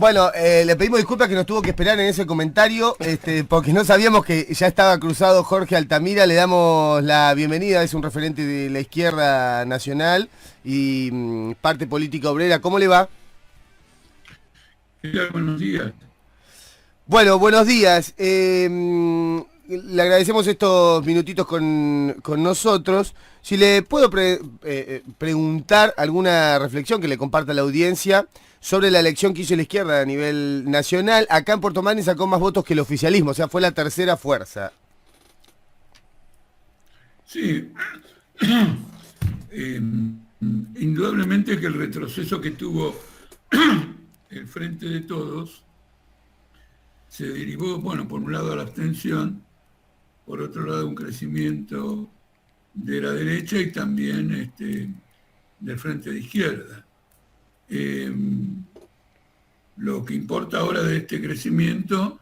Bueno, le pedimos disculpas que nos tuvo que esperar en ese comentario, porque no sabíamos que ya estaba cruzado Jorge Altamira. Le damos la bienvenida, es un referente de la izquierda nacional y parte política obrera. ¿Cómo le va? Buenos días. Bueno, buenos días. Le agradecemos estos minutitos con nosotros. Si le puedo preguntar alguna reflexión que le comparta a la audiencia sobre la elección que hizo la izquierda a nivel nacional. Acá en Puerto Madryn sacó más votos que el oficialismo, o sea, fue la tercera fuerza. Sí, eh, indudablemente que el retroceso que tuvo el Frente de Todos se derivó, bueno, por un lado a la abstención, por otro lado un crecimiento de la derecha y también del Frente de Izquierda. Lo que importa ahora de este crecimiento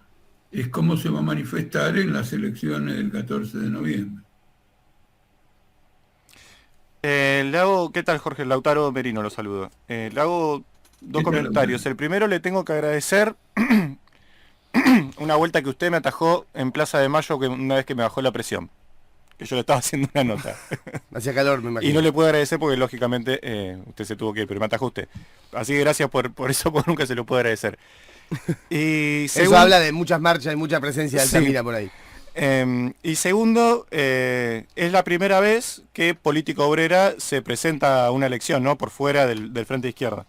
es cómo se va a manifestar en las elecciones del 14 de noviembre. ¿Qué tal, Jorge? Lautaro Merino lo saludo. Le hago dos ¿Qué tal, comentarios. Lautaro? El primero, le tengo que agradecer una vuelta que usted me atajó en Plaza de Mayo una vez que me bajó la presión, que yo le estaba haciendo una nota. Hacía calor, me Y imagino. no le puedo agradecer porque lógicamente usted se tuvo que ir, pero me atajó usted. Así que gracias por eso, porque nunca se lo puedo agradecer. Y Eso habla de muchas marchas y mucha presencia de sí. Altamira por ahí. Y segundo, es la primera vez que Política Obrera se presenta a una elección, ¿no? Por fuera del Frente de Izquierda.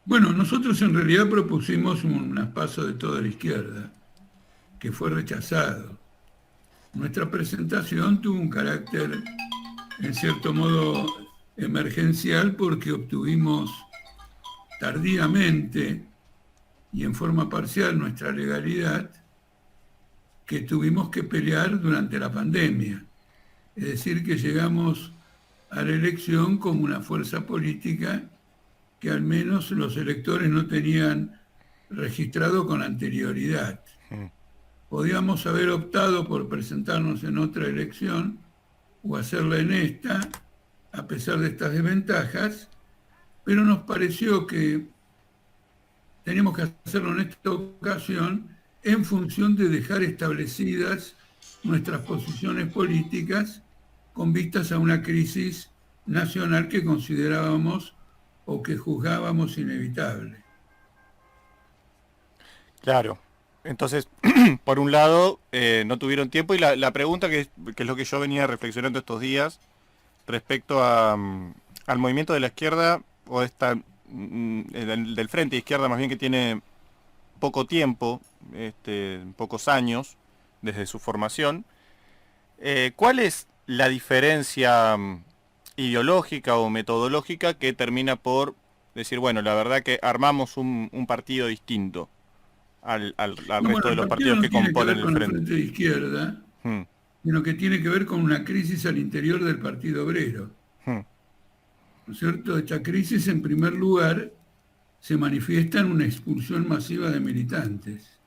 Bueno, nosotros en realidad propusimos un traspaso de toda la izquierda, que fue rechazado. Nuestra presentación tuvo un carácter, en cierto modo, emergencial porque obtuvimos tardíamente y en forma parcial nuestra legalidad que tuvimos que pelear durante la pandemia. Es decir, que llegamos a la elección como una fuerza política que al menos los electores no tenían registrado con anterioridad. Podíamos haber optado por presentarnos en otra elección o hacerla en esta, a pesar de estas desventajas, pero nos pareció que teníamos que hacerlo en esta ocasión en función de dejar establecidas nuestras posiciones políticas con vistas a una crisis nacional que considerábamos o que juzgábamos inevitable. Claro. Entonces, por un lado, no tuvieron tiempo y la pregunta que es lo que yo venía reflexionando estos días respecto al movimiento de la izquierda o del Frente de Izquierda más bien, que tiene poco tiempo, pocos años desde su formación. ¿Cuál es la diferencia ideológica o metodológica que termina por decir, bueno, la verdad que armamos un partido distinto al No, resto bueno, de el los partido partidos no que tiene que ver componen el con el Frente? Frente de Izquierda, Hmm, sino que tiene que ver con una crisis al interior del Partido Obrero. hmm, ¿No es cierto? Esta crisis, en primer lugar, se manifiesta en una expulsión masiva de militantes,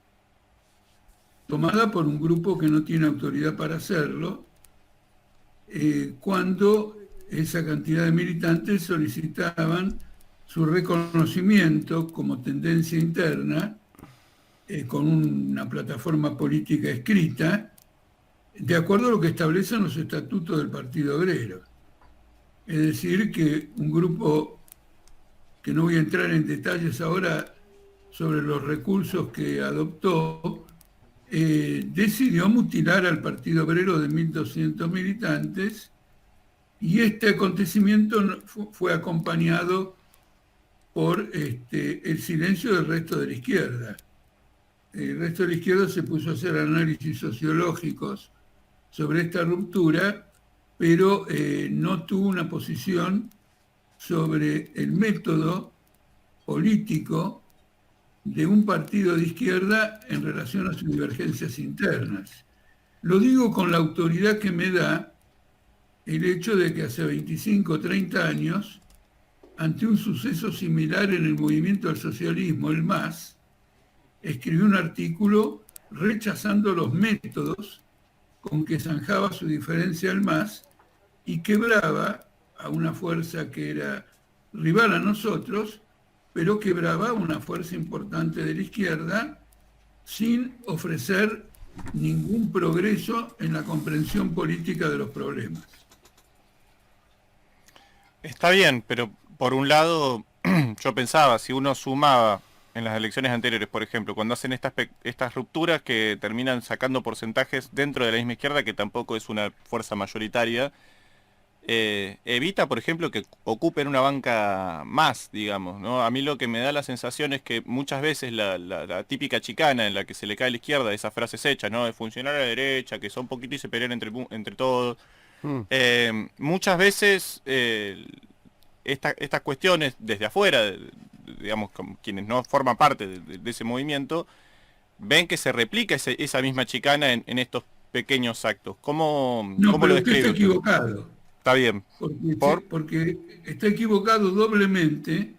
tomada por un grupo que no tiene autoridad para hacerlo, cuando esa cantidad de militantes solicitaban su reconocimiento como tendencia interna, con una plataforma política escrita, de acuerdo a lo que establecen los estatutos del Partido Obrero. Es decir, que un grupo, que no voy a entrar en detalles ahora sobre los recursos que adoptó, decidió mutilar al Partido Obrero de 1.200 militantes, y este acontecimiento fue acompañado por el silencio del resto de la izquierda. El resto de la izquierda se puso a hacer análisis sociológicos sobre esta ruptura, pero no tuvo una posición sobre el método político de un partido de izquierda en relación a sus divergencias internas. Lo digo con la autoridad que me da el hecho de que hace 25 o 30 años, ante un suceso similar en el movimiento del socialismo, el MAS, escribió un artículo rechazando los métodos con que zanjaba su diferencia al MAS y quebraba a una fuerza que era rival a nosotros, pero quebraba una fuerza importante de la izquierda sin ofrecer ningún progreso en la comprensión política de los problemas. Está bien, pero por un lado yo pensaba, si uno sumaba en las elecciones anteriores, por ejemplo, cuando hacen estas rupturas que terminan sacando porcentajes dentro de la misma izquierda, que tampoco es una fuerza mayoritaria, evita, por ejemplo, que ocupen una banca más, digamos, ¿no? A mí lo que me da la sensación es que muchas veces la típica chicana en la que se le cae a la izquierda, esas frases hechas, ¿no? De funcionar a la derecha, que son poquitos y se pelean entre todos. Muchas veces estas cuestiones desde afuera, digamos, quienes no forman parte de ese movimiento, ven que se replica esa misma chicana en estos pequeños actos. No, ¿Cómo lo pero usted describe está usted? equivocado. Está bien. Porque está equivocado doblemente,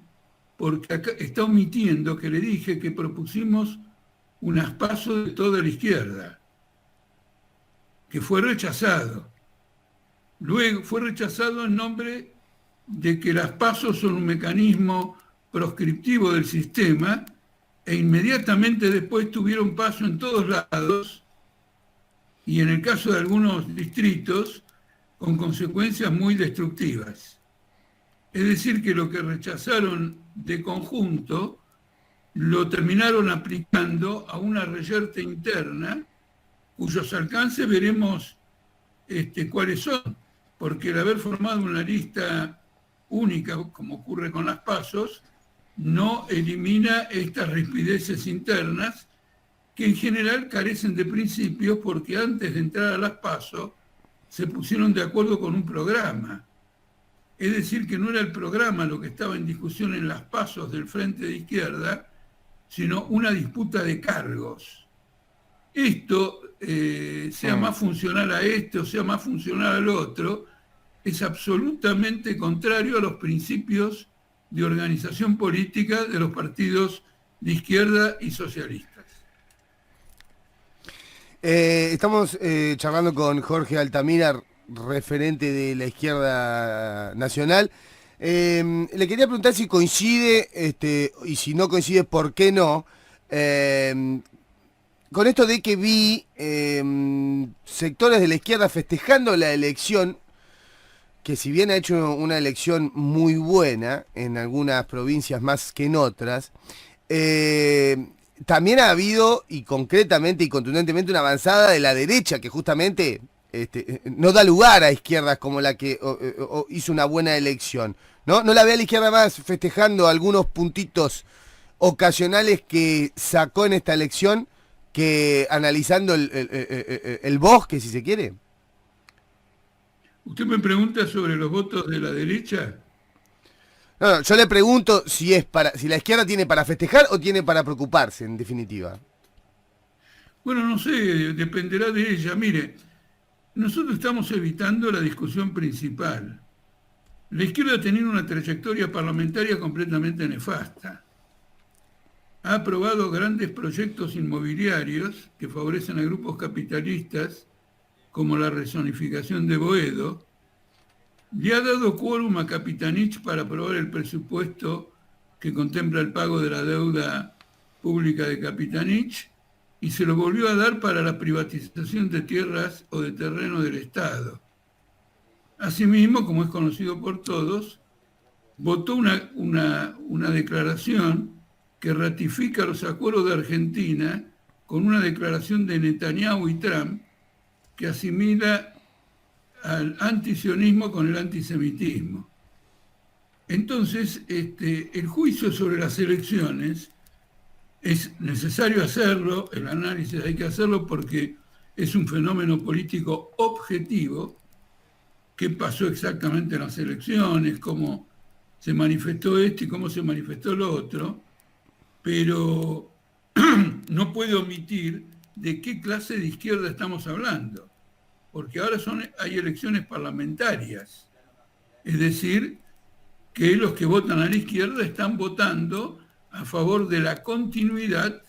porque acá está omitiendo que le dije que propusimos unas PASO de toda la izquierda, que fue rechazado. Luego fue rechazado en nombre de que las PASO son un mecanismo proscriptivo del sistema, e inmediatamente después tuvieron paso en todos lados, y en el caso de algunos distritos, con consecuencias muy destructivas. Es decir, que lo que rechazaron de conjunto lo terminaron aplicando a una reyerta interna cuyos alcances veremos cuáles son, porque el haber formado una lista única, como ocurre con las PASOs, no elimina estas rispideces internas que en general carecen de principios, porque antes de entrar a las PASO se pusieron de acuerdo con un programa. Es decir, que no era el programa lo que estaba en discusión en las PASOs del Frente de Izquierda, sino una disputa de cargos. Esto, sea más funcional a este o sea más funcional al otro, es absolutamente contrario a los principios de organización política de los partidos de izquierda y socialistas. Estamos charlando con Jorge Altamira, referente de la izquierda nacional. Le quería preguntar si coincide, y si no coincide, ¿por qué no? Con esto de que vi sectores de la izquierda festejando la elección, que si bien ha hecho una elección muy buena en algunas provincias más que en otras, también ha habido, y concretamente y contundentemente, una avanzada de la derecha que justamente no da lugar a izquierdas como la que hizo una buena elección. No la ve a la izquierda más festejando algunos puntitos ocasionales que sacó en esta elección, que analizando el bosque, si se quiere. ¿Usted me pregunta sobre los votos de la derecha? No, yo le pregunto si si la izquierda tiene para festejar o tiene para preocuparse, en definitiva. Bueno, no sé, dependerá de ella. Mire, nosotros estamos evitando la discusión principal. La izquierda ha tenido una trayectoria parlamentaria completamente nefasta. Ha aprobado grandes proyectos inmobiliarios que favorecen a grupos capitalistas, como la rezonificación de Boedo. Le ha dado quórum a Capitanich para aprobar el presupuesto que contempla el pago de la deuda pública de Capitanich, y se lo volvió a dar para la privatización de tierras o de terreno del Estado. Asimismo, como es conocido por todos, votó una declaración que ratifica los acuerdos de Argentina con una declaración de Netanyahu y Trump que asimila al antisionismo con el antisemitismo. Entonces, el juicio sobre las elecciones es necesario hacerlo, el análisis hay que hacerlo porque es un fenómeno político objetivo. ¿Qué pasó exactamente en las elecciones? ¿Cómo se manifestó esto y cómo se manifestó lo otro? Pero no puede omitir de qué clase de izquierda estamos hablando, porque ahora hay elecciones parlamentarias. Es decir, que los que votan a la izquierda están votando a favor de la continuidad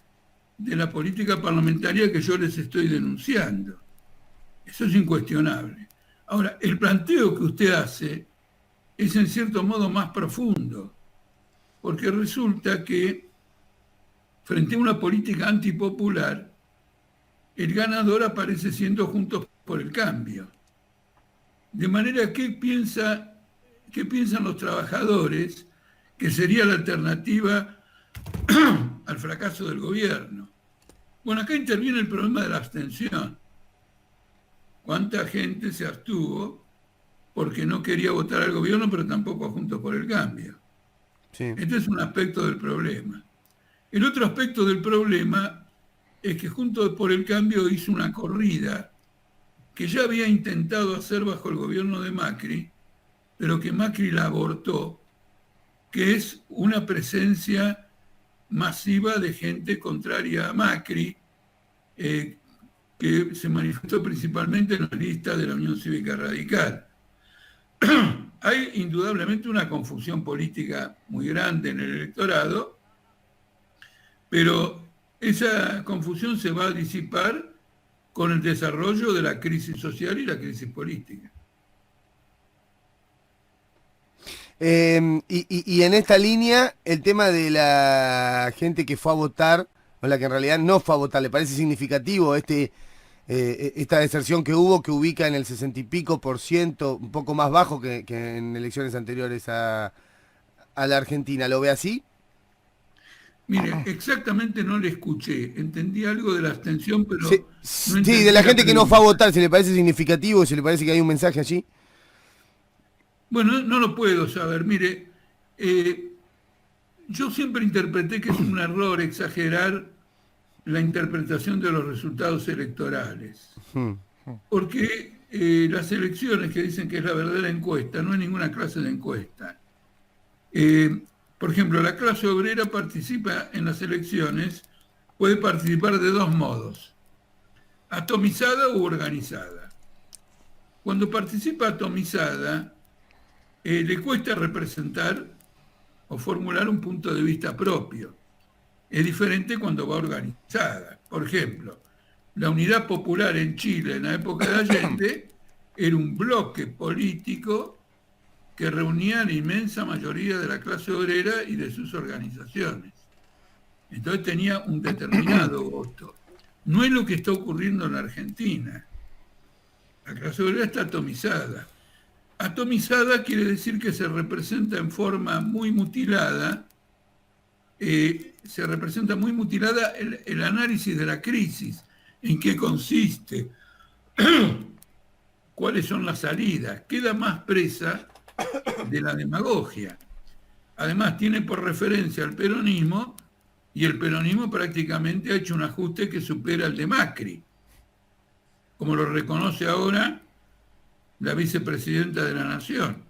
de la política parlamentaria que yo les estoy denunciando. Eso es incuestionable. Ahora, el planteo que usted hace es en cierto modo más profundo, porque resulta que frente a una política antipopular, el ganador aparece siendo Juntos por el Cambio. De manera que piensan los trabajadores que sería la alternativa al fracaso del gobierno. Bueno, acá interviene el problema de la abstención. ¿Cuánta gente se abstuvo porque no quería votar al gobierno, pero tampoco a Juntos por el Cambio? Sí. Este es un aspecto del problema. El otro aspecto del problema es que Juntos por el Cambio hizo una corrida que ya había intentado hacer bajo el gobierno de Macri, pero que Macri la abortó, que es una presencia masiva de gente contraria a Macri, que se manifestó principalmente en la lista de la Unión Cívica Radical. Hay indudablemente una confusión política muy grande en el electorado, pero esa confusión se va a disipar con el desarrollo de la crisis social y la crisis política. Y en esta línea, el tema de la gente que fue a votar, o la que en realidad no fue a votar, ¿le parece significativo esta deserción que hubo, que ubica en el 60 y pico %, un poco más bajo que en elecciones anteriores a la Argentina? ¿Lo ve así? Mire, exactamente no le escuché. Entendí algo de la abstención, pero Sí, no sí, entendí de la la gente que no fue a pregunta. votar, ¿se le parece significativo? ¿Se le parece que hay un mensaje allí? Bueno, no lo puedo saber. Mire, yo siempre interpreté que es un error exagerar la interpretación de los resultados electorales. Hmm. Porque las elecciones, que dicen que es la verdadera encuesta, no es ninguna clase de encuesta. Por ejemplo, la clase obrera participa en las elecciones, puede participar de dos modos: atomizada u organizada. Cuando participa atomizada, le cuesta representar o formular un punto de vista propio. Es diferente cuando va organizada. Por ejemplo, la Unidad Popular en Chile en la época de Allende era un bloque político que reunía a la inmensa mayoría de la clase obrera y de sus organizaciones. Entonces tenía un determinado voto. No es lo que está ocurriendo en la Argentina. La clase obrera está atomizada. Atomizada quiere decir que se representa en forma muy mutilada, se representa muy mutilada el análisis de la crisis, en qué consiste, cuáles son las salidas, queda más presa de la demagogia. Además tiene por referencia al peronismo, y el peronismo prácticamente ha hecho un ajuste que supera el de Macri, como lo reconoce ahora la vicepresidenta de la Nación.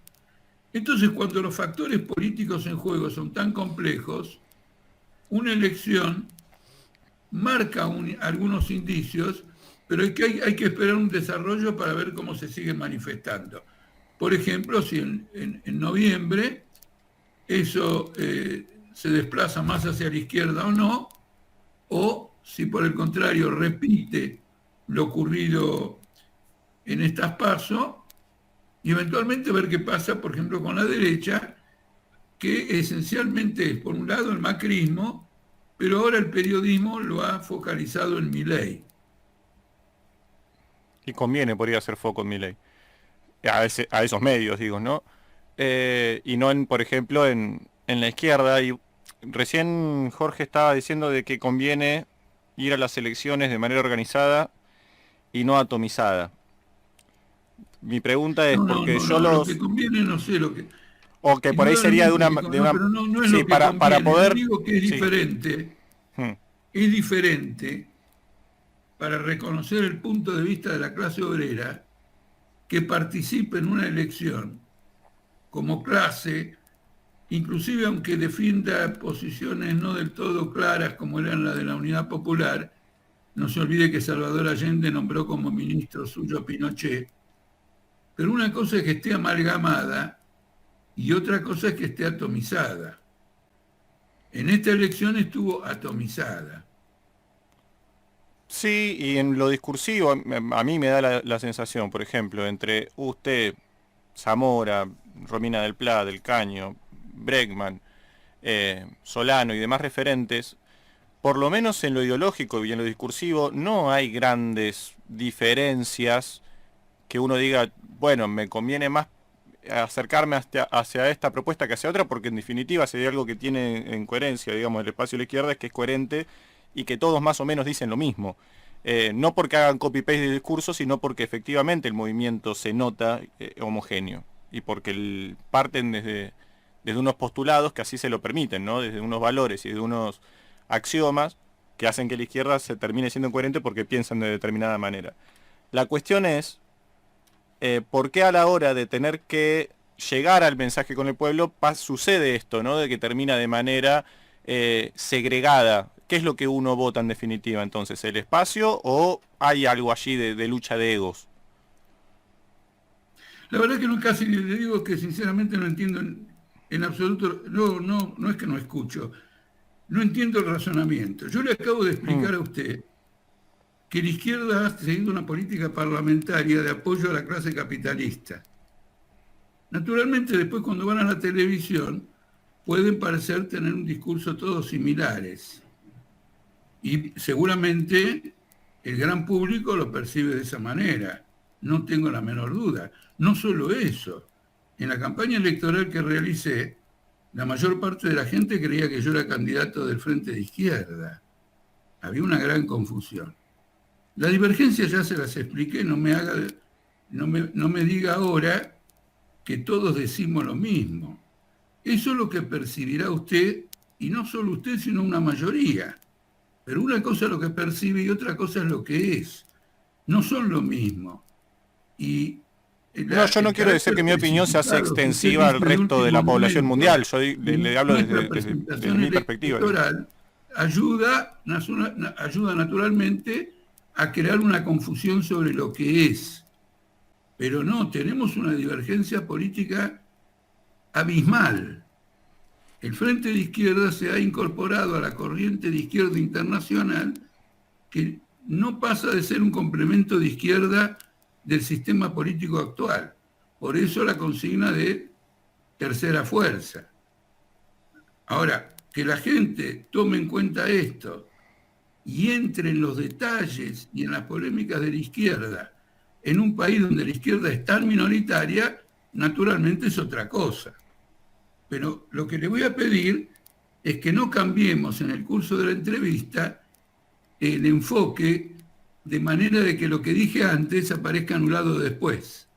Entonces, cuando los factores políticos en juego son tan complejos, una elección marca algunos indicios, pero hay que esperar un desarrollo para ver cómo se sigue manifestando. Por ejemplo, si en noviembre eso se desplaza más hacia la izquierda o no, o si por el contrario repite lo ocurrido en estas PASO, y eventualmente ver qué pasa, por ejemplo, con la derecha, que esencialmente es, por un lado, el macrismo, pero ahora el periodismo lo ha focalizado en Milei. Y conviene, podría hacer foco en Milei. A esos medios, digo, ¿no? Y no, por ejemplo, en la izquierda. Y recién Jorge estaba diciendo de que conviene ir a las elecciones de manera organizada y no atomizada. Mi pregunta es, porque Lo que conviene, no sé, lo que... o que por ahí sería de una... pero no es sí, lo que conviene. para poder... Yo digo que es sí. diferente. Es diferente para reconocer el punto de vista de la clase obrera que participe en una elección como clase, inclusive aunque defienda posiciones no del todo claras como eran las de la Unidad Popular. No se olvide que Salvador Allende nombró como ministro suyo a Pinochet. Pero una cosa es que esté amalgamada y otra cosa es que esté atomizada. En esta elección estuvo atomizada. Sí, y en lo discursivo, a mí me da la sensación, por ejemplo, entre usted, Zamora, Romina del Pla, del Caño, Bregman, Solano y demás referentes, por lo menos en lo ideológico y en lo discursivo, no hay grandes diferencias que uno diga, bueno, me conviene más acercarme hacia esta propuesta que hacia otra, porque en definitiva si hay algo que tiene en coherencia, digamos, el espacio de la izquierda, es que es coherente y que todos más o menos dicen lo mismo. No porque hagan copy-paste de discurso, sino porque efectivamente el movimiento se nota homogéneo y porque parten desde unos postulados que así se lo permiten, ¿no? Desde unos valores y de unos axiomas que hacen que la izquierda se termine siendo coherente porque piensan de determinada manera. La cuestión es, ¿por qué a la hora de tener que llegar al mensaje con el pueblo sucede esto, ¿no? De que termina de manera segregada? ¿Qué es lo que uno vota en definitiva entonces? ¿El espacio o hay algo allí de lucha de egos? La verdad que no, casi le digo que sinceramente no entiendo en absoluto, no es que no escucho, no entiendo el razonamiento. Yo le acabo de explicar a usted que la izquierda ha seguido una política parlamentaria de apoyo a la clase capitalista. Naturalmente, después cuando van a la televisión, pueden parecer tener un discurso todos similares. Y seguramente el gran público lo percibe de esa manera, no tengo la menor duda. No solo eso, en la campaña electoral que realicé, la mayor parte de la gente creía que yo era candidato del Frente de Izquierda. Había una gran confusión. La divergencia ya se las expliqué, no me diga ahora que todos decimos lo mismo. Eso es lo que percibirá usted, y no solo usted, sino una mayoría. Pero una cosa es lo que percibe y otra cosa es lo que es. No son lo mismo. Y yo no quiero decir que mi opinión se hace extensiva al resto de la población mundial. Yo le hablo desde mi perspectiva. Ayuda naturalmente a crear una confusión sobre lo que es. Pero no, tenemos una divergencia política abismal. El Frente de Izquierda se ha incorporado a la corriente de izquierda internacional que no pasa de ser un complemento de izquierda del sistema político actual. Por eso la consigna de tercera fuerza. Ahora, que la gente tome en cuenta esto y entre en los detalles y en las polémicas de la izquierda en un país donde la izquierda es tan minoritaria, naturalmente es otra cosa. Pero lo que le voy a pedir es que no cambiemos en el curso de la entrevista el enfoque de manera de que lo que dije antes aparezca anulado después.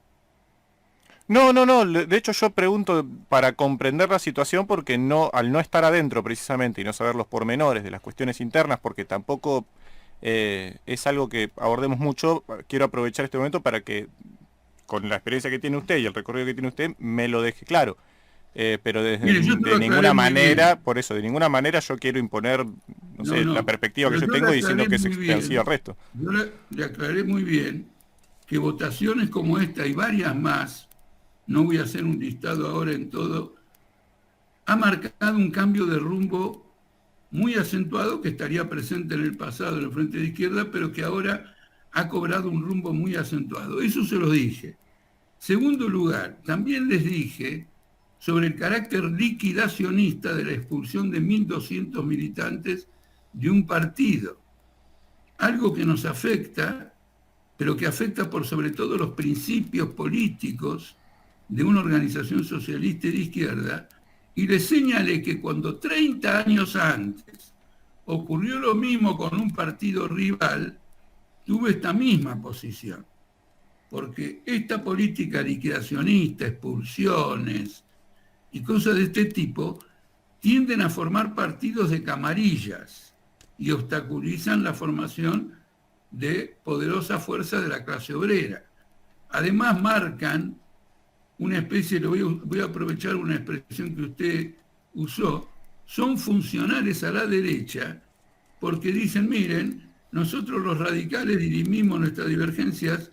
No. De hecho yo pregunto para comprender la situación porque al no estar adentro precisamente y no saber los pormenores de las cuestiones internas, porque tampoco es algo que abordemos mucho, quiero aprovechar este momento para que con la experiencia que tiene usted y el recorrido que tiene usted me lo deje claro. Pero de ninguna manera, por eso, de ninguna manera yo quiero imponer, la perspectiva que yo tengo diciendo que es extensiva al resto. Yo le aclaré muy bien que votaciones como esta y varias más, no voy a hacer un listado ahora en todo, ha marcado un cambio de rumbo muy acentuado que estaría presente en el pasado en el Frente de Izquierda, pero que ahora ha cobrado un rumbo muy acentuado. Eso se lo dije. Segundo lugar, también les dije sobre el carácter liquidacionista de la expulsión de 1.200 militantes de un partido. Algo que nos afecta, pero que afecta por sobre todo los principios políticos de una organización socialista y de izquierda, y les señalé que cuando 30 años antes ocurrió lo mismo con un partido rival, tuve esta misma posición. Porque esta política liquidacionista, expulsiones y cosas de este tipo, tienden a formar partidos de camarillas y obstaculizan la formación de poderosas fuerzas de la clase obrera. Además marcan una especie, voy a aprovechar una expresión que usted usó, son funcionales a la derecha porque dicen, miren, nosotros los radicales dirimimos nuestras divergencias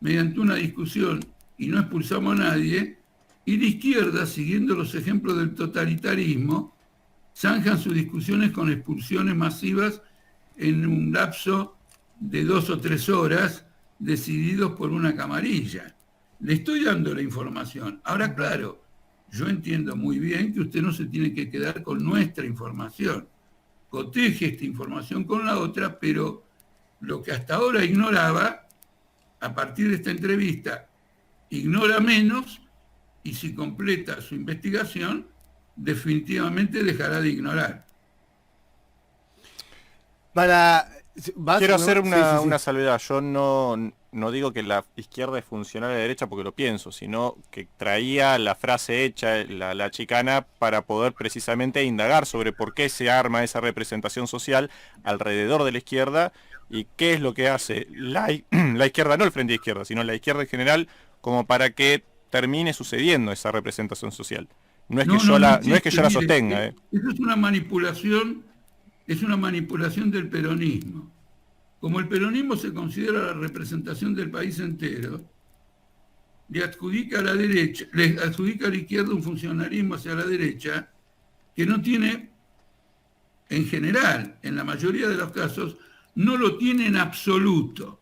mediante una discusión y no expulsamos a nadie, y la izquierda, siguiendo los ejemplos del totalitarismo, zanjan sus discusiones con expulsiones masivas en un lapso de 2 o 3 horas, decididos por una camarilla. Le estoy dando la información. Ahora, claro, yo entiendo muy bien que usted no se tiene que quedar con nuestra información. Coteje esta información con la otra, pero lo que hasta ahora ignoraba, a partir de esta entrevista, ignora menos, y si completa su investigación, definitivamente dejará de ignorar. Quiero hacer una, Sí. una salvedad. Yo no digo que la izquierda es funcional a la derecha porque lo pienso, sino que traía la frase hecha, la chicana, para poder precisamente indagar sobre por qué se arma esa representación social alrededor de la izquierda y qué es lo que hace la izquierda, no el Frente de Izquierda, sino la izquierda en general, como para que termine sucediendo esa representación social. No es que yo la sostenga. Eso es una manipulación del peronismo. Como el peronismo se considera la representación del país entero, le adjudica a la derecha, le adjudica a la izquierda un funcionarismo hacia la derecha que no tiene, en general, en la mayoría de los casos, no lo tiene en absoluto.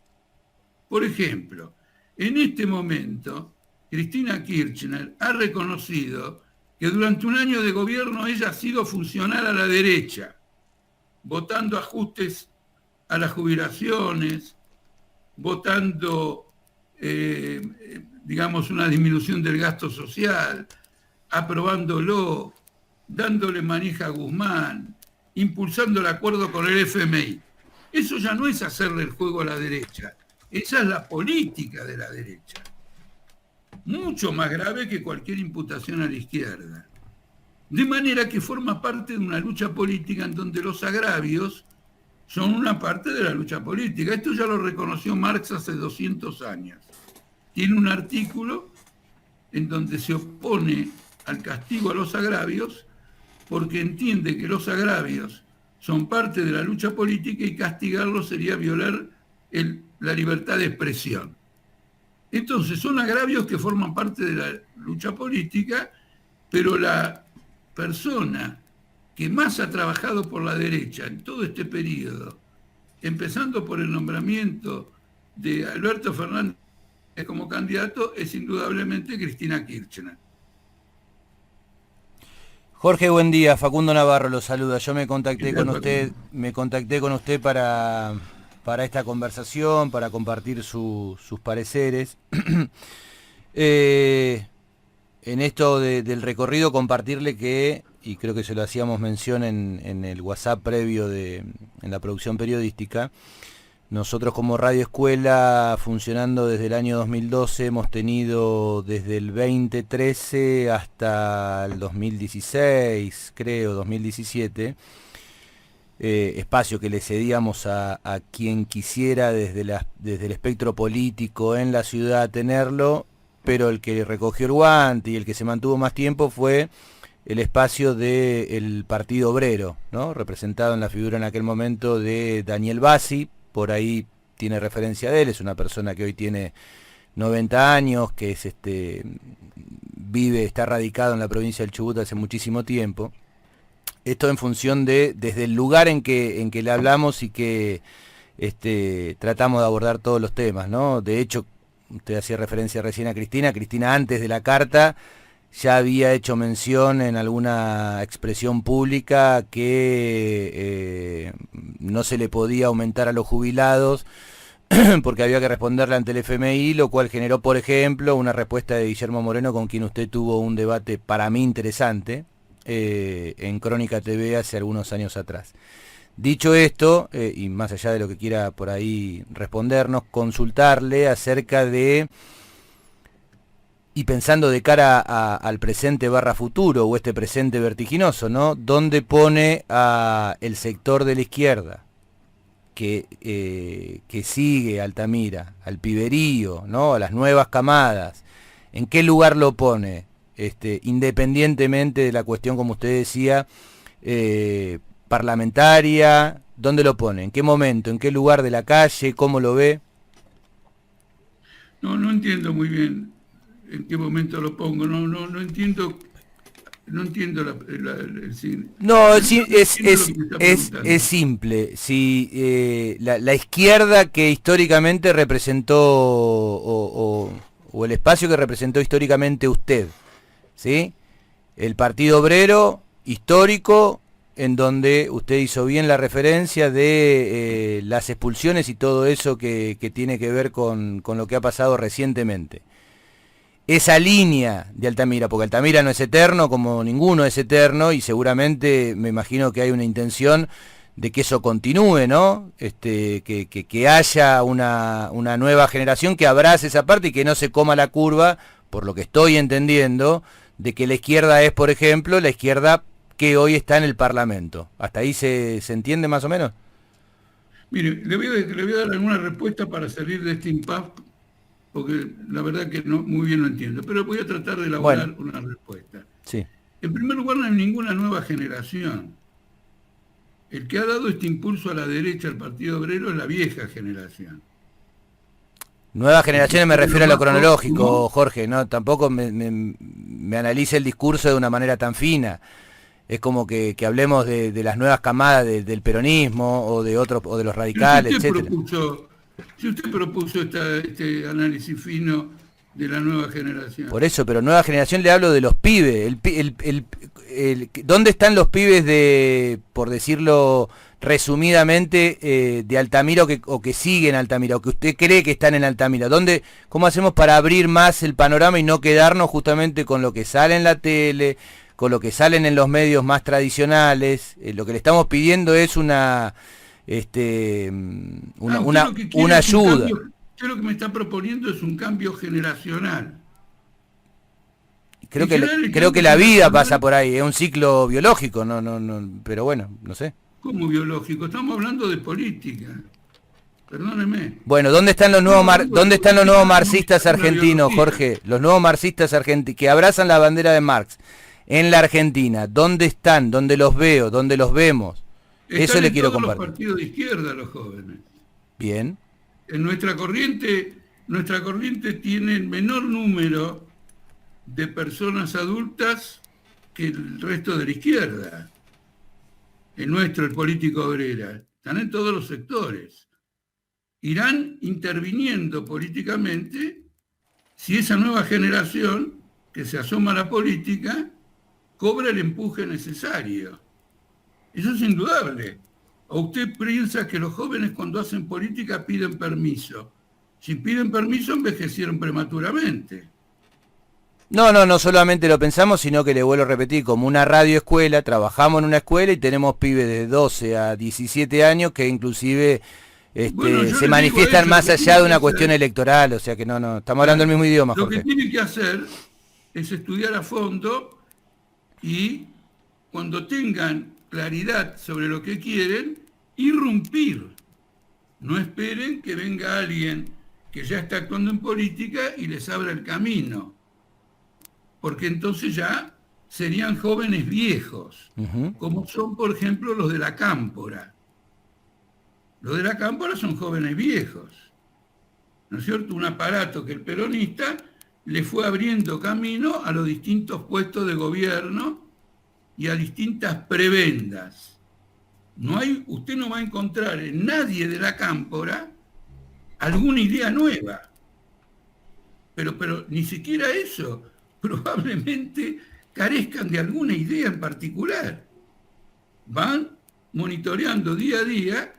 Por ejemplo, en este momento, Cristina Kirchner ha reconocido que durante un año de gobierno ella ha sido funcional a la derecha, votando ajustes a las jubilaciones, votando, digamos, una disminución del gasto social, aprobándolo, dándole manija a Guzmán, impulsando el acuerdo con el FMI. Eso ya no es hacerle el juego a la derecha, esa es la política de la derecha. Mucho más grave que cualquier imputación a la izquierda. De manera que forma parte de una lucha política en donde los agravios son una parte de la lucha política. Esto ya lo reconoció Marx hace 200 años. Tiene un artículo en donde se opone al castigo a los agravios porque entiende que los agravios son parte de la lucha política y castigarlos sería violar la libertad de expresión. Entonces son agravios que forman parte de la lucha política, pero la persona que más ha trabajado por la derecha en todo este periodo, empezando por el nombramiento de Alberto Fernández como candidato, es indudablemente Cristina Kirchner. Jorge, buen día. Facundo Navarro lo saluda. Yo me contacté con usted para esta conversación, para compartir sus pareceres. En esto del recorrido, compartirle que, y creo que se lo hacíamos mención en el WhatsApp previo en la producción periodística, nosotros como Radio Escuela, funcionando desde el año 2012, hemos tenido desde el 2013 hasta el 2016, creo, 2017, espacio que le cedíamos a quien quisiera desde el espectro político en la ciudad tenerlo, pero el que recogió el guante y el que se mantuvo más tiempo fue el espacio del Partido Obrero, ¿no? Representado en la figura en aquel momento de Daniel Bassi. Por ahí tiene referencia de él, es una persona que hoy tiene 90 años, que es está radicado en la provincia del Chubut hace muchísimo tiempo. Esto en función desde el lugar en que le hablamos y que tratamos de abordar todos los temas, ¿no? De hecho, usted hacía referencia recién a Cristina. Cristina, antes de la carta, ya había hecho mención en alguna expresión pública que no se le podía aumentar a los jubilados porque había que responderle ante el FMI, lo cual generó, por ejemplo, una respuesta de Guillermo Moreno, con quien usted tuvo un debate para mí interesante en Crónica TV hace algunos años atrás. Dicho esto, y más allá de lo que quiera por ahí respondernos, consultarle acerca de, y pensando de cara al presente / futuro, o este presente vertiginoso, ¿no? ¿Dónde pone a el sector de la izquierda que sigue a Altamira, al piberío, ¿no? A las nuevas camadas? ¿En qué lugar lo pone? Independientemente de la cuestión, como usted decía, parlamentaria, ¿dónde lo pone? ¿En qué momento? ¿En qué lugar de la calle? ¿Cómo lo ve? No entiendo muy bien en qué momento lo pongo. No entiendo. No entiendo No, es simple. Si la izquierda que históricamente representó, o el espacio que representó históricamente usted, ¿sí? el Partido Obrero histórico, en donde usted hizo bien la referencia de las expulsiones y todo eso que tiene que ver con lo que ha pasado recientemente. Esa línea de Altamira, porque Altamira no es eterno, como ninguno es eterno, y seguramente me imagino que hay una intención de que eso continúe, ¿no? Que haya una nueva generación que abrace esa parte y que no se coma la curva, por lo que estoy entendiendo, de que la izquierda es, por ejemplo, la izquierda que hoy está en el Parlamento. ¿Hasta ahí se entiende más o menos? Mire, le voy a dar alguna respuesta para salir de este impasse, porque la verdad que no muy bien lo entiendo, pero voy a tratar de elaborar una respuesta. Sí. En primer lugar, no hay ninguna nueva generación. El que ha dado este impulso a la derecha al Partido Obrero es la vieja generación. Nuevas generaciones me refiero a lo cronológico, Jorge, no, tampoco me analice el discurso de una manera tan fina. Es como que hablemos de las nuevas camadas del peronismo o de otros, o de los radicales, etcétera. Si usted propuso este análisis fino de la nueva generación. Por eso, pero nueva generación le hablo de los pibes. ¿Dónde están los pibes de, por decirlo resumidamente, de Altamira o que siguen Altamira, o que usted cree que están en Altamira? ¿Cómo hacemos para abrir más el panorama y no quedarnos justamente con lo que sale en la tele, con lo que salen en los medios más tradicionales? Lo que le estamos pidiendo es una ayuda. Usted lo que me está proponiendo es un cambio generacional. Creo que la vida pasa por ahí, es un ciclo biológico, no, pero bueno, no sé. ¿Cómo biológico? Estamos hablando de política. Perdóneme. Bueno, ¿dónde están los nuevos marxistas argentinos, Jorge? Los nuevos marxistas argentinos que abrazan la bandera de Marx en la Argentina. ¿Dónde están? ¿Dónde los veo? ¿Dónde los vemos? Eso le quiero compartir. Los partidos de izquierda, los jóvenes. Bien. En nuestra corriente tiene el menor número de personas adultas que el resto de la izquierda. El político obrera. Están en todos los sectores. Irán interviniendo políticamente si esa nueva generación que se asoma a la política cobra el empuje necesario. Eso es indudable. ¿O usted piensa que los jóvenes cuando hacen política piden permiso? Si piden permiso, envejecieron prematuramente. No solamente lo pensamos, sino que le vuelvo a repetir, como una radioescuela, trabajamos en una escuela y tenemos pibes de 12 a 17 años que inclusive se manifiestan más allá de una cuestión electoral, o sea que no, estamos hablando el mismo idioma, Jorge. Lo que tienen que hacer es estudiar a fondo y cuando tengan claridad sobre lo que quieren, irrumpir. No esperen que venga alguien que ya está actuando en política y les abra el camino, porque entonces ya serían jóvenes viejos, como son, por ejemplo, los de la Cámpora. Los de la Cámpora son jóvenes viejos, ¿no es cierto? Un aparato que el peronista le fue abriendo camino a los distintos puestos de gobierno y a distintas prebendas. Usted no va a encontrar en nadie de la Cámpora alguna idea nueva. Pero ni siquiera eso. Probablemente carezcan de alguna idea en particular. Van monitoreando día a día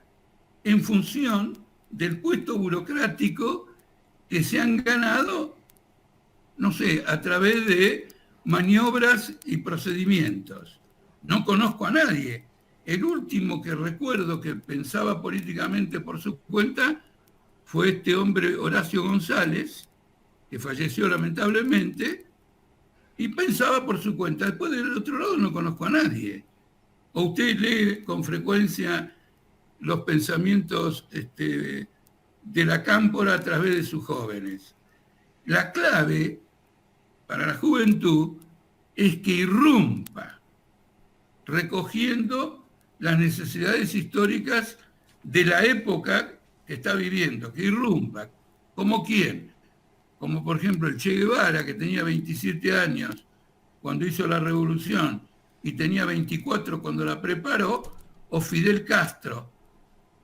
en función del puesto burocrático que se han ganado, no sé, a través de maniobras y procedimientos. No conozco a nadie. El último que recuerdo que pensaba políticamente por su cuenta fue este hombre Horacio González, que falleció lamentablemente, y pensaba por su cuenta. Después del otro lado no conozco a nadie. ¿O usted lee con frecuencia los pensamientos de la Cámpora a través de sus jóvenes? La clave para la juventud es que irrumpa, recogiendo las necesidades históricas de la época que está viviendo, que irrumpa. ¿Como quién? Como por ejemplo el Che Guevara, que tenía 27 años cuando hizo la revolución y tenía 24 cuando la preparó, o Fidel Castro,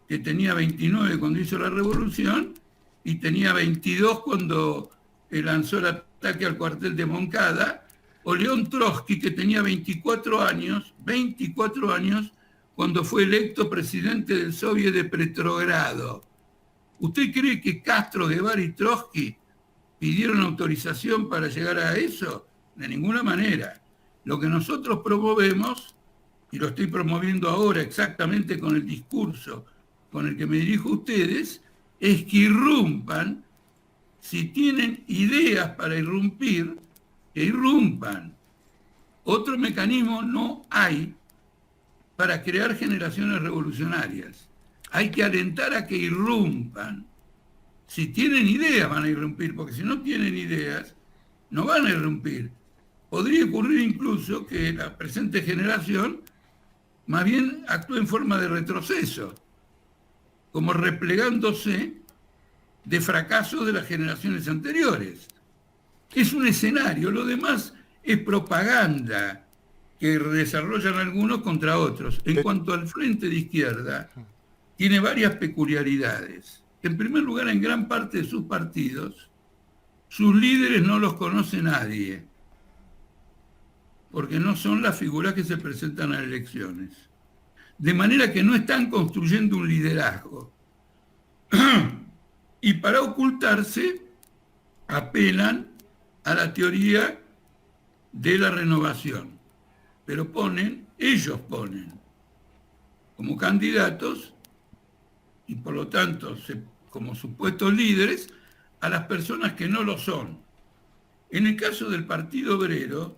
que tenía 29 cuando hizo la revolución y tenía 22 cuando lanzó el ataque al cuartel de Moncada, o León Trotsky, que tenía 24 años, cuando fue electo presidente del Soviet de Petrogrado. ¿Usted cree que Castro, Guevara y Trotsky pidieron autorización para llegar a eso? De ninguna manera. Lo que nosotros promovemos, y lo estoy promoviendo ahora exactamente con el discurso con el que me dirijo a ustedes, es que irrumpan. Si tienen ideas para irrumpir, que irrumpan. Otro mecanismo no hay para crear generaciones revolucionarias. Hay que alentar a que irrumpan. Si tienen ideas van a irrumpir, porque si no tienen ideas, no van a irrumpir. Podría ocurrir incluso que la presente generación más bien actúe en forma de retroceso, como replegándose de fracaso de las generaciones anteriores. Es un escenario, lo demás es propaganda que desarrollan algunos contra otros. En cuanto al Frente de Izquierda, tiene varias peculiaridades. En primer lugar, en gran parte de sus partidos, sus líderes no los conoce nadie, porque no son las figuras que se presentan a elecciones. De manera que no están construyendo un liderazgo. Y para ocultarse, apelan a la teoría de la renovación. Pero ellos ponen como candidatos, y por lo tanto como supuestos líderes, a las personas que no lo son. En el caso del Partido Obrero,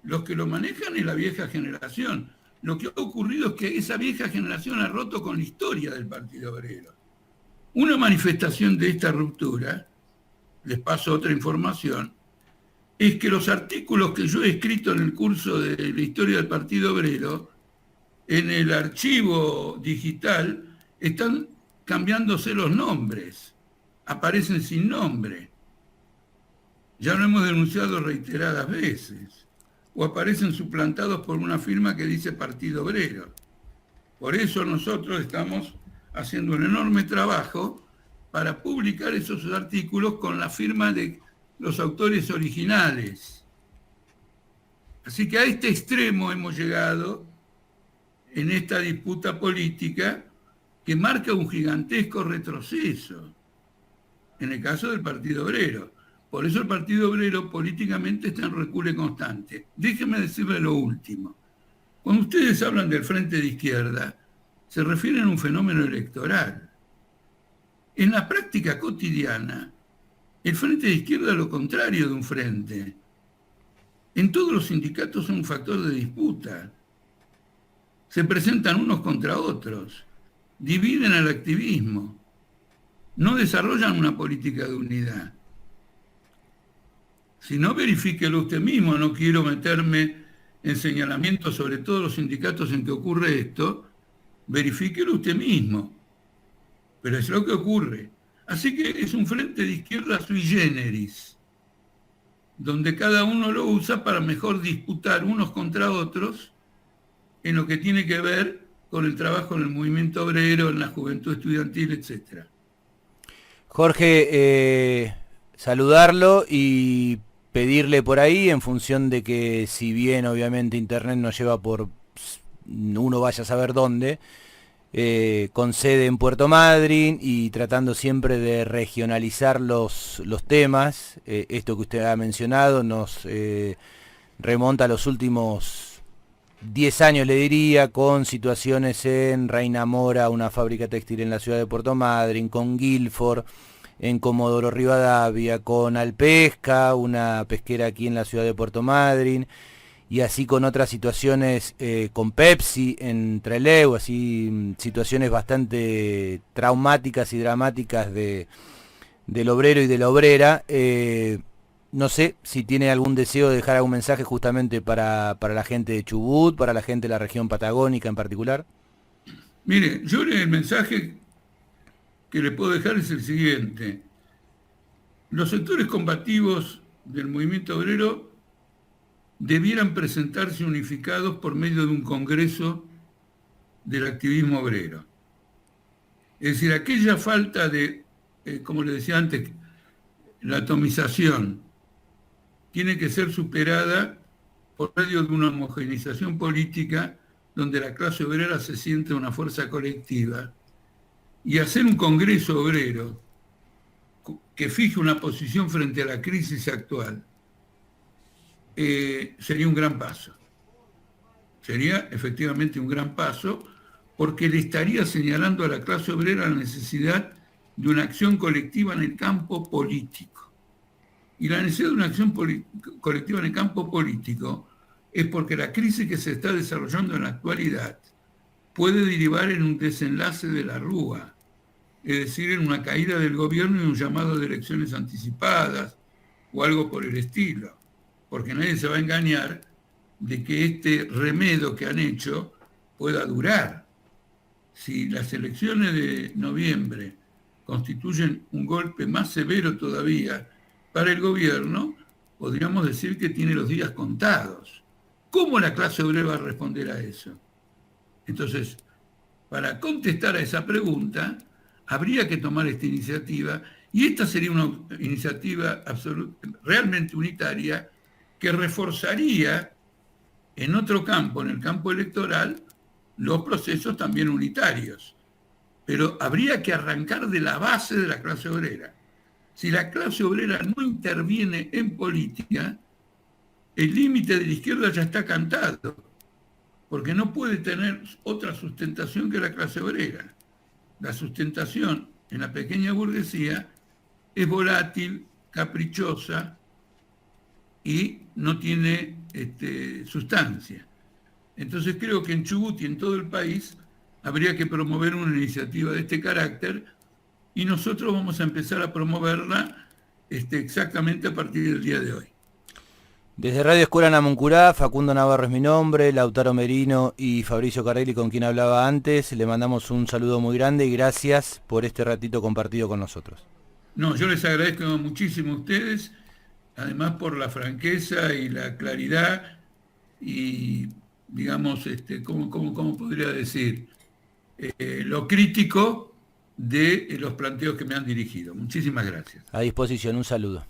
los que lo manejan es la vieja generación. Lo que ha ocurrido es que esa vieja generación ha roto con la historia del Partido Obrero. Una manifestación de esta ruptura, les paso otra información, es que los artículos que yo he escrito en el curso de la historia del Partido Obrero, en el archivo digital, están cambiándose los nombres, aparecen sin nombre. Ya lo hemos denunciado reiteradas veces, o aparecen suplantados por una firma que dice Partido Obrero. Por eso nosotros estamos haciendo un enorme trabajo para publicar esos artículos con la firma de los autores originales. Así que a este extremo hemos llegado en esta disputa política que marca un gigantesco retroceso en el caso del Partido Obrero. Por eso el Partido Obrero políticamente está en recule constante. Déjenme decirle lo último. Cuando ustedes hablan del Frente de Izquierda, se refieren a un fenómeno electoral. En la práctica cotidiana, el Frente de Izquierda es lo contrario de un frente. En todos los sindicatos es un factor de disputa. Se presentan unos contra otros, dividen al activismo, no desarrollan una política de unidad. Si no, verifíquelo usted mismo, no quiero meterme en señalamientos sobre todos los sindicatos en que ocurre esto, verifíquelo usted mismo. Pero es lo que ocurre. Así que es un frente de izquierda sui generis, donde cada uno lo usa para mejor disputar unos contra otros en lo que tiene que ver con el trabajo en el movimiento obrero, en la juventud estudiantil, etc. Jorge, saludarlo y pedirle por ahí, en función de que si bien obviamente Internet nos lleva por uno vaya a saber dónde, con sede en Puerto Madryn y tratando siempre de regionalizar los temas. Esto que usted ha mencionado nos remonta a los últimos 10 años, le diría, con situaciones en Reina Mora, una fábrica textil en la ciudad de Puerto Madryn, con Guilford en Comodoro Rivadavia, con Alpesca, una pesquera aquí en la ciudad de Puerto Madryn, y así con otras situaciones, con Pepsi en Trelew, así situaciones bastante traumáticas y dramáticas del obrero y de la obrera. No sé si tiene algún deseo de dejar algún mensaje justamente para la gente de Chubut, para la gente de la región patagónica en particular. Mire, yo el mensaje que le puedo dejar es el siguiente. Los sectores combativos del movimiento obrero debieran presentarse unificados por medio de un congreso del activismo obrero. Es decir, aquella falta de, como le decía antes, la atomización tiene que ser superada por medio de una homogeneización política donde la clase obrera se siente una fuerza colectiva, y hacer un congreso obrero que fije una posición frente a la crisis actual, sería un gran paso. Sería efectivamente un gran paso, porque le estaría señalando a la clase obrera la necesidad de una acción colectiva en el campo político. Y la necesidad de una acción colectiva en el campo político es porque la crisis que se está desarrollando en la actualidad puede derivar en un desenlace de la Rúa, es decir, en una caída del gobierno y un llamado de elecciones anticipadas o algo por el estilo, porque nadie se va a engañar de que este remedio que han hecho pueda durar. Si las elecciones de noviembre constituyen un golpe más severo todavía para el gobierno, podríamos decir que tiene los días contados. ¿Cómo la clase obrera va a responder a eso? Entonces, para contestar a esa pregunta, habría que tomar esta iniciativa, y esta sería una iniciativa realmente unitaria que reforzaría en otro campo, en el campo electoral, los procesos también unitarios. Pero habría que arrancar de la base de la clase obrera. Si la clase obrera no interviene en política, el límite de la izquierda ya está cantado, porque no puede tener otra sustentación que la clase obrera. La sustentación en la pequeña burguesía es volátil, caprichosa y no tiene sustancia. Entonces creo que en Chubut y en todo el país habría que promover una iniciativa de este carácter, y nosotros vamos a empezar a promoverla exactamente a partir del día de hoy. Desde Radio Escuela Namuncurá, Facundo Navarro es mi nombre, Lautaro Merino y Fabricio Carelli, con quien hablaba antes, le mandamos un saludo muy grande y gracias por este ratito compartido con nosotros. No, yo les agradezco muchísimo a ustedes, además por la franqueza y la claridad y, digamos, ¿cómo podría decir? Lo crítico de los planteos que me han dirigido. Muchísimas gracias. A disposición, un saludo.